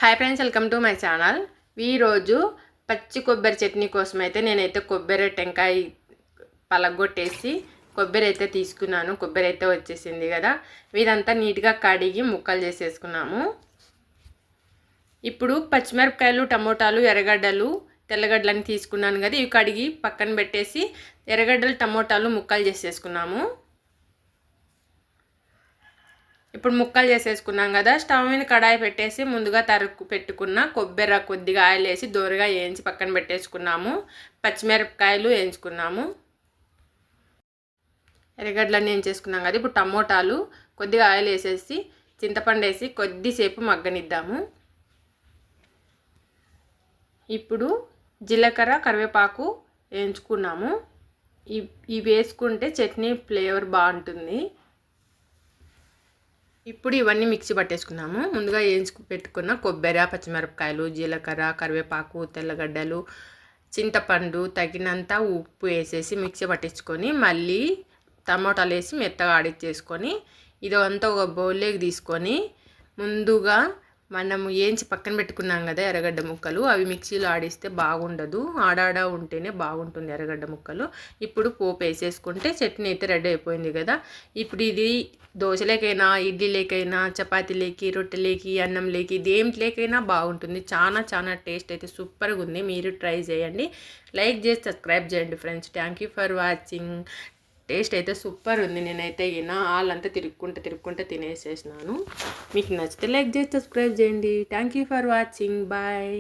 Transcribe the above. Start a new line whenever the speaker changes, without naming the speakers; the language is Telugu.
Hi friends, welcome to my channel. ఈరోజు పచ్చి కొబ్బరి చట్నీ కోసం అయితే నేనైతే కొబ్బరి టెంకాయ పలగొట్టేసి కొబ్బరి అయితే తీసుకున్నాను. కొబ్బరి అయితే వచ్చేసింది కదా, ఇదంతా నీట్గా కడిగి ముక్కలు చేసేసుకున్నాము. ఇప్పుడు పచ్చిమిరపకాయలు, టమోటాలు, ఎర్రగడ్డలు, తెల్లగడ్డలని తీసుకున్నాను కదా, ఇవి కడిగి పక్కన పెట్టేసి ఎర్రగడ్డలు, టమోటాలు ముక్కలు చేసేసుకున్నాము. ఇప్పుడు ముక్కలు చేసేసుకున్నాం కదా, స్టవ్ మీద కడాయి పెట్టేసి ముందుగా తరుగు పెట్టుకున్న కొబ్బరి కొద్దిగా ఆయిల్ వేసి దోరగా వేయించి పక్కన పెట్టేసుకున్నాము. పచ్చిమిరపకాయలు వేయించుకున్నాము, ఎర్రగడ్డలన్నీ వేయించేసుకున్నాం కదా. ఇప్పుడు టమోటాలు కొద్దిగా ఆయిల్ వేసేసి చింతపండు వేసి కొద్దిసేపు మగ్గనిద్దాము. ఇప్పుడు జీలకర్ర, కరివేపాకు వేయించుకున్నాము. ఇవి వేసుకుంటే చట్నీ ఫ్లేవర్ బాగుంటుంది. ఇప్పుడు ఇవన్నీ మిక్సీ పట్టేసుకున్నాము. ముందుగా వేయించుకు పెట్టుకున్న కొబ్బరి, పచ్చిమిరపకాయలు, జీలకర్ర, కరివేపాకు, తెల్లగడ్డలు, చింతపండు, తగినంత ఉప్పు వేసేసి మిక్సీ పట్టించుకొని మళ్ళీ టమోటాలు వేసి మెత్తగా ఆడిచ్చేసుకొని ఇదంతా ఒక బౌల్లోకి తీసుకొని ముందుగా మనము వేయించి పక్కన పెట్టుకున్నాం కదా ఎర్రగడ్డ ముక్కలు, అవి మిక్సీలో ఆడిస్తే బాగుండదు, ఆడాడ ఉంటేనే బాగుంటుంది ఎర్రగడ్డ ముక్కలు. ఇప్పుడు పోపు వేసేసుకుంటే చట్నీ అయితే రెడీ అయిపోయింది కదా. ఇప్పుడు ఇది దోశలేకైనా, ఇడ్లీలేకైనా, చపాతీలేకి, రొట్టెలేకి, అన్నంలేకి, దేంట్లేకైనా బాగుంటుంది. చాలా టేస్ట్ అయితే సూపర్గా ఉంది. మీరు ట్రై చేయండి. లైక్ చేసి సబ్స్క్రైబ్ చేయండి friends. Thank you for watching. Taste అయితే సూపర్ ఉంది. నేనైతే వాళ్ళంతా తిరుక్కుంటే తినేసేసినాను. మీకు నచ్చితే లైక్ చేసి సబ్స్క్రైబ్ చేయండి. Thank you for watching. Bye.